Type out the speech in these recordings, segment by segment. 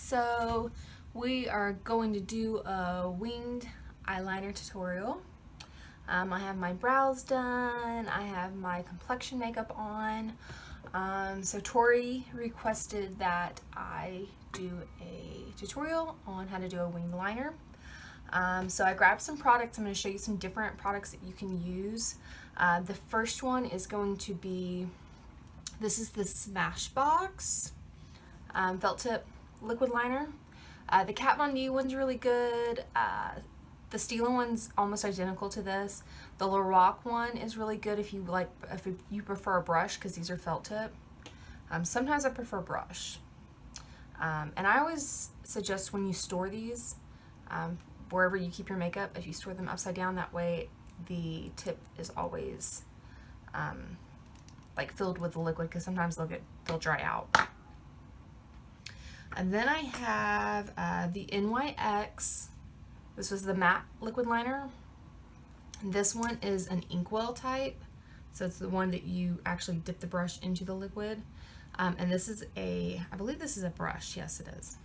So we are going to do a winged eyeliner tutorial. I have my brows done, I have my complexion makeup on. So Tori requested that I do a tutorial on how to do a winged liner. So I grabbed some products. I'm going to show you some different products that you can use. The first one is going to be, this is the Smashbox felt tip liquid liner. The Kat Von D one's really good. The Stila one's almost identical to this. The Lorac one is really good if you prefer a brush, because these are felt tip. Sometimes I prefer brush. And I always suggest when you store these, wherever you keep your makeup, if you store them upside down, that way the tip is always like filled with the liquid, because sometimes they'll dry out. And then I have the NYX. This was the matte liquid liner. And this one is an inkwell type. So it's the one that you actually dip the brush into the liquid. And this is I believe this is a brush. Yes, it is.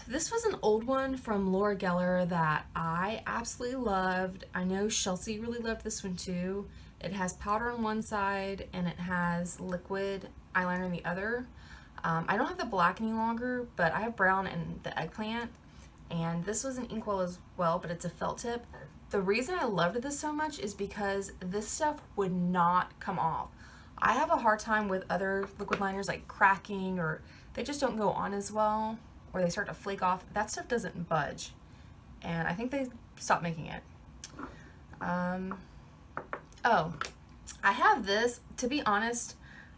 This was an old one from Laura Geller that I absolutely loved. I know Chelsea really loved this one too. It has powder on one side and it has liquid eyeliner on the other. I don't have the black any longer, but I have brown and the eggplant. And this was an inkwell as well, but it's a felt tip. The reason I loved this so much is because this stuff would not come off. I have a hard time with other liquid liners like cracking, or they just don't go on as well, or they start to flake off. That stuff doesn't budge. And I think they stopped making it. Oh, I have this. To be honest,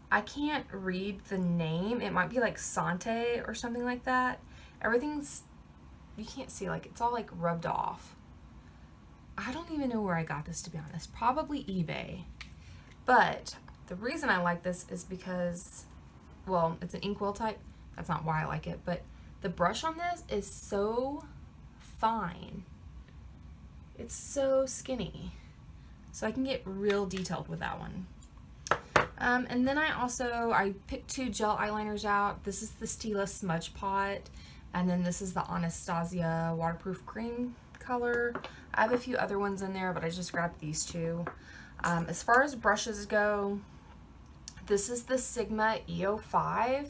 I can't read the name. It might be like Sante or something like that. Everything's, you can't see, like it's all like rubbed off. I don't even know where I got this, to be honest. Probably eBay. But the reason I like this is because, well, it's an inkwell type. That's not why I like it, but the brush on this is so fine. It's so skinny. So I can get real detailed with that one. And then I picked two gel eyeliners out. This is the Stila Smudge Pot, and then this is the Anastasia Waterproof Cream color. I have a few other ones in there, but I just grabbed these two. As far as brushes go, this is the Sigma EO5.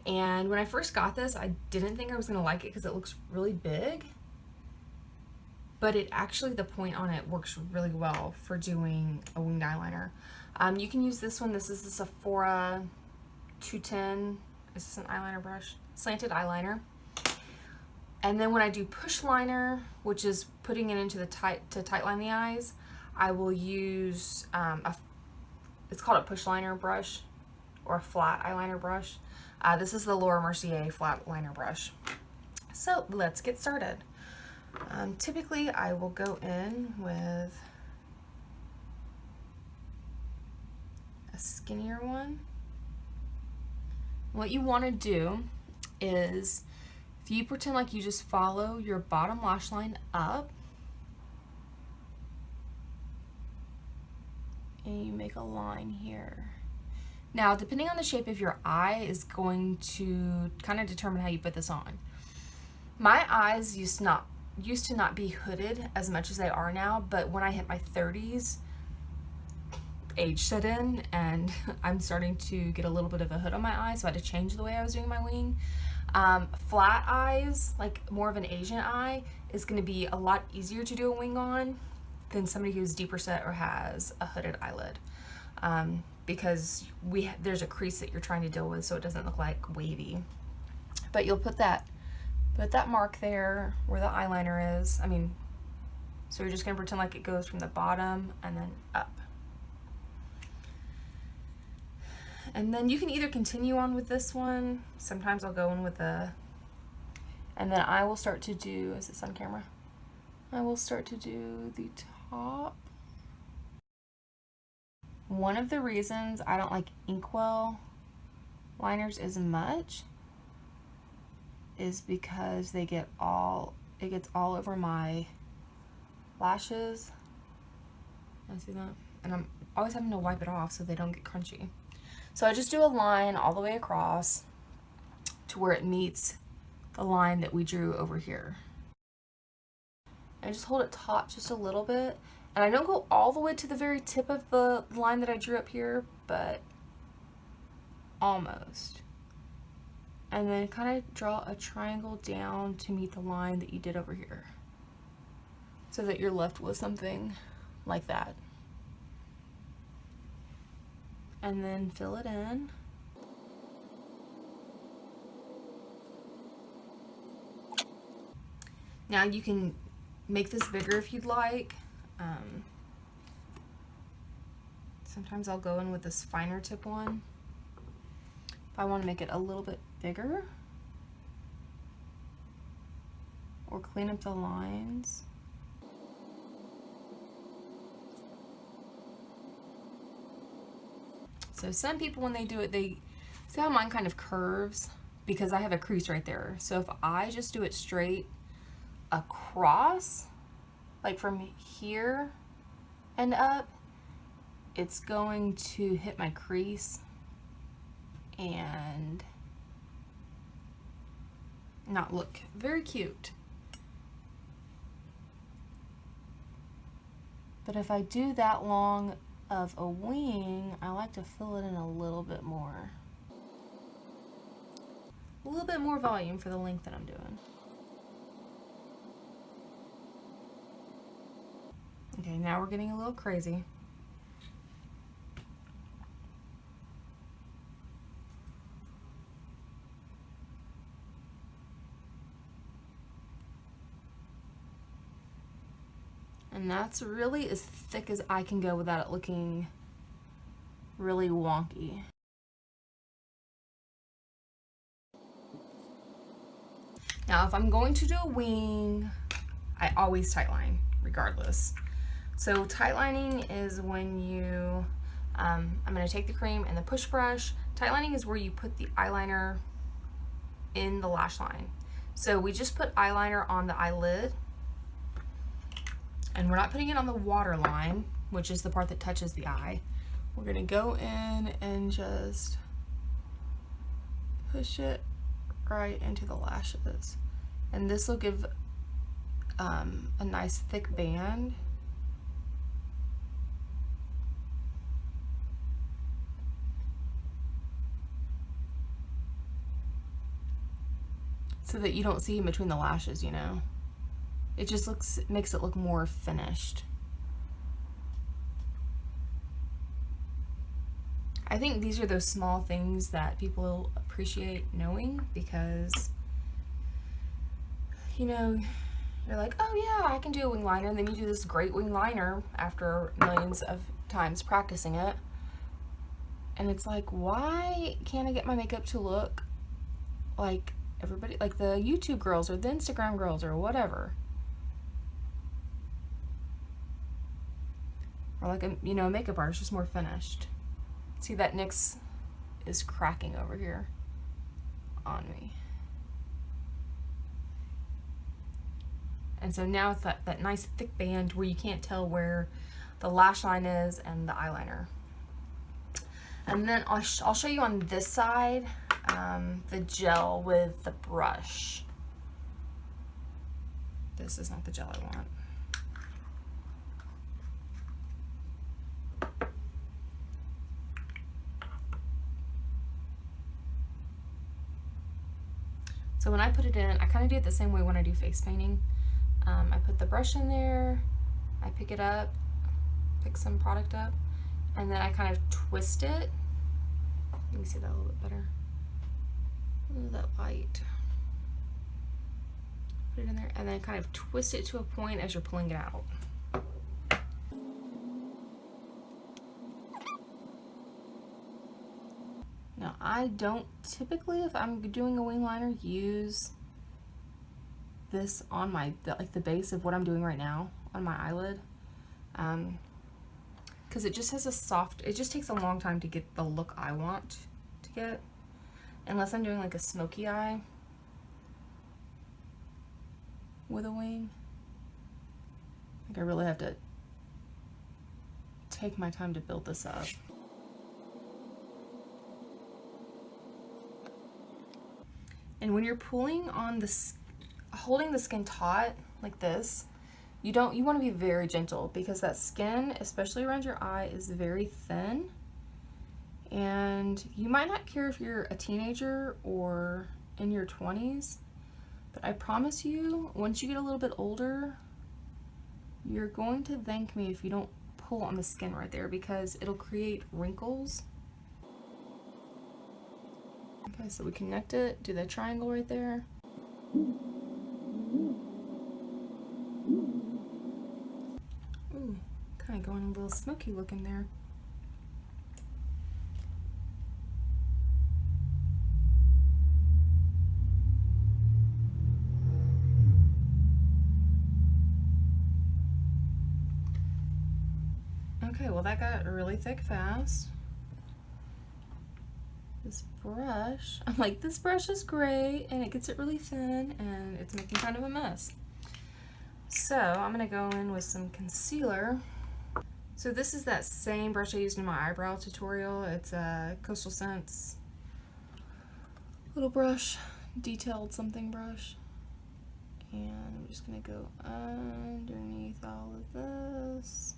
And when I first got this, I didn't think I was gonna like it because it looks really big. But it actually, the point on it works really well for doing a winged eyeliner. You can use this one. This is the Sephora 210. Is this an eyeliner brush? Slanted eyeliner. And then when I do push liner, which is putting it into the tight line the eyes, I will use it's called a push liner brush or a flat eyeliner brush. This is the Laura Mercier flat liner brush. So let's get started. Typically I will go in with a skinnier one. What you want to do is, if you pretend like you just follow your bottom lash line up and you make a line here. Now, depending on the shape of your eye is going to kind of determine how you put this on. My eyes used to not be hooded as much as they are now, but when I hit my 30s, age set in and I'm starting to get a little bit of a hood on my eye, so I had to change the way I was doing my wing. Flat eyes, like more of an Asian eye, is going to be a lot easier to do a wing on than somebody who's deeper set or has a hooded eyelid, because there's a crease that you're trying to deal with, so it doesn't look like wavy. But you'll put that mark there where the eyeliner is. So you're just gonna pretend like it goes from the bottom and then up. And then you can either continue on with this one. Sometimes I'll go in with and then I will start to do, is this on camera? I will start to do the top. One of the reasons I don't like inkwell liners as much is because it gets all over my lashes. I see that, and I'm always having to wipe it off so they don't get crunchy. So I just do a line all the way across to where it meets the line that we drew over here. I just hold it taut just a little bit, and I don't go all the way to the very tip of the line that I drew up here, but almost. And then kind of draw a triangle down to meet the line that you did over here, so that you're left with something like that. And then fill it in. Now you can make this bigger if you'd like. Sometimes I'll go in with this finer tip one if I want to make it a little bit bigger or clean up the lines. So some people, when they do it, they see how mine kind of curves because I have a crease right there. So if I just do it straight across, like from here and up, it's going to hit my crease and not look very cute. But if I do that long of a wing, I like to fill it in a little bit more. A little bit more volume for the length that I'm doing. Okay, now we're getting a little crazy. And that's really as thick as I can go without it looking really wonky. Now, if I'm going to do a wing, I always tightline, regardless. So tightlining is when you, I'm going to take the cream and the push brush. Tightlining is where you put the eyeliner in the lash line. So we just put eyeliner on the eyelid, and we're not putting it on the waterline, which is the part that touches the eye. We're going to go in and just push it right into the lashes. And this will give a nice thick band. So that you don't see in between the lashes, you know. It just makes it look more finished. I think these are those small things that people appreciate knowing, because, you know, you're like, oh yeah, I can do a wing liner, and then you do this great wing liner after millions of times practicing it. And it's like, why can't I get my makeup to look like everybody, like the YouTube girls or the Instagram girls or whatever? Or like a, you know, a makeup artist, just more finished. See, that NYX is cracking over here on me. And so now it's that nice thick band where you can't tell where the lash line is and the eyeliner. And then I'll show you on this side, the gel with the brush. This is not the gel I want. So when I put it in, I kind of do it the same way when I do face painting. I put the brush in there, I pick it up, pick some product up, and then I kind of twist it. You can see that a little bit better. Ooh, that light. Put it in there, and then kind of twist it to a point as you're pulling it out. Now, I don't typically, if I'm doing a wing liner, use this on my, like the base of what I'm doing right now on my eyelid. Because it just has a soft, it just takes a long time to get the look I want to get. Unless I'm doing like a smoky eye with a wing. Like I really have to take my time to build this up. And when you're pulling on the, holding the skin taut like this, you want to be very gentle because that skin, especially around your eye, is very thin. And you might not care if you're a teenager or in your 20s, but I promise you, once you get a little bit older, you're going to thank me if you don't pull on the skin right there because it'll create wrinkles. Okay, so we connect it, do the triangle right there. Ooh, kind of going a little smoky looking there. Okay, well that got really thick fast. This brush, I'm like, this brush is great, and it gets it really thin, and it's making kind of a mess. So I'm gonna go in with some concealer. So this is that same brush I used in my eyebrow tutorial. It's a Coastal Scents little brush, detailed something brush. And I'm just gonna go underneath all of this.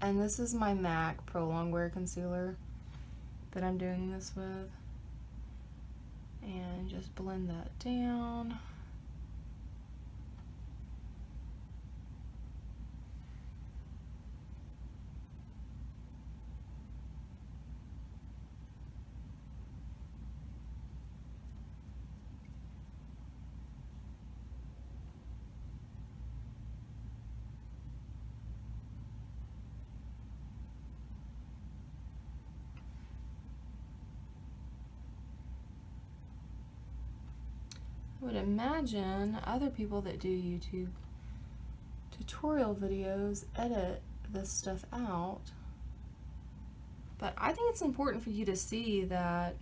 And this is my MAC Pro Longwear concealer that I'm doing this with. And just blend that down. I would imagine other people that do YouTube tutorial videos edit this stuff out, but I think it's important for you to see that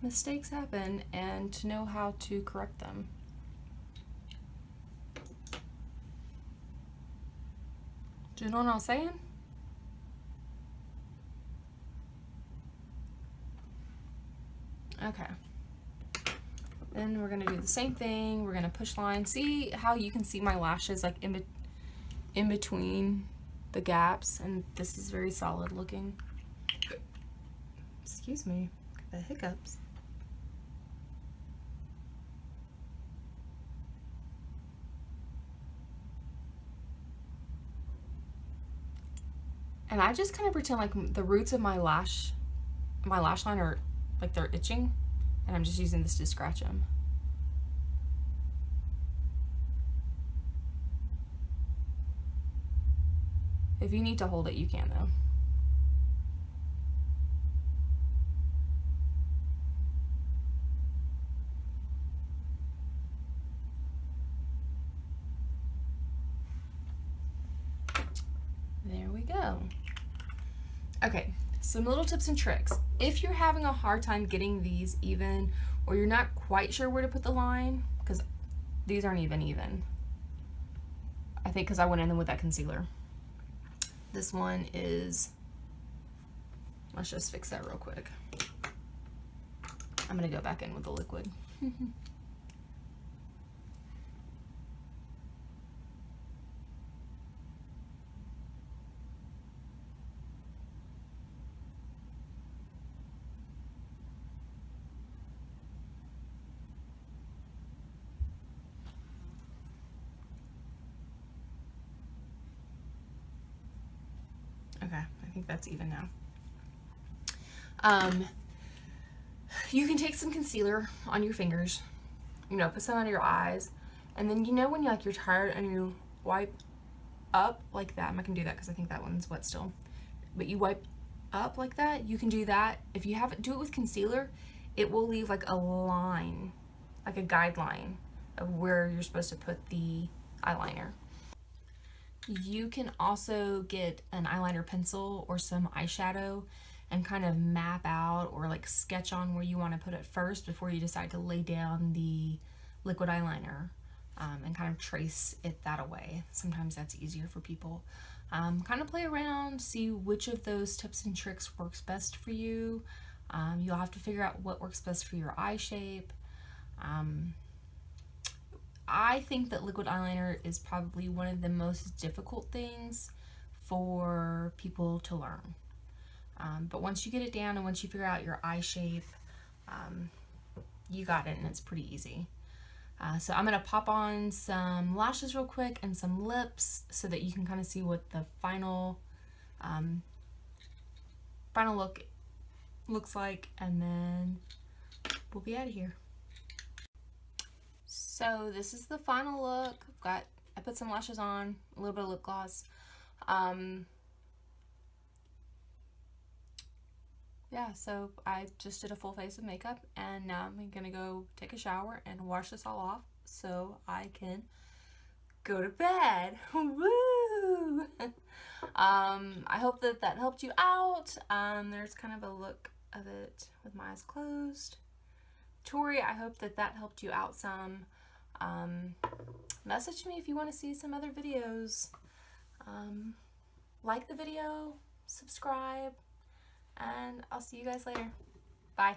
mistakes happen and to know how to correct them. Do you know what I'm saying? Okay. Then we're gonna do the same thing. We're gonna push line. See how you can see my lashes like in between the gaps, and this is very solid looking. Excuse me, the hiccups. And I just kind of pretend like the roots of my lash line are like they're itching. And I'm just using this to scratch them. If you need to hold it, you can though. There we go. Okay. Some little tips and tricks. If you're having a hard time getting these even, or you're not quite sure where to put the line, because these aren't even. I think because I went in them with that concealer. This one is, let's just fix that real quick. I'm gonna go back in with the liquid. Okay, I think that's even now. You can take some concealer on your fingers, you know, put some under your eyes, and then you know when you're tired and you wipe up like that. I'm not gonna do that because I think that one's wet still. But you wipe up like that, you can do that. If you haven't, do it with concealer, it will leave like a line, like a guideline of where you're supposed to put the eyeliner. You can also get an eyeliner pencil or some eyeshadow and kind of map out or like sketch on where you want to put it first before you decide to lay down the liquid eyeliner, and kind of trace it that way. Sometimes that's easier for people. kind of play around, see which of those tips and tricks works best for you. You'll have to figure out what works best for your eye shape. I think that liquid eyeliner is probably one of the most difficult things for people to learn. But once you get it down and once you figure out your eye shape, you got it, and it's pretty easy. So I'm going to pop on some lashes real quick and some lips so that you can kind of see what the final look looks like, and then we'll be out of here. So this is the final look. I put some lashes on, a little bit of lip gloss. Yeah, so I just did a full face of makeup, and now I'm gonna go take a shower and wash this all off so I can go to bed. Woo! I hope that helped you out. There's kind of a look of it with my eyes closed. Tori, I hope that helped you out some. Message me if you want to see some other videos. Like the video, subscribe, and I'll see you guys later. Bye.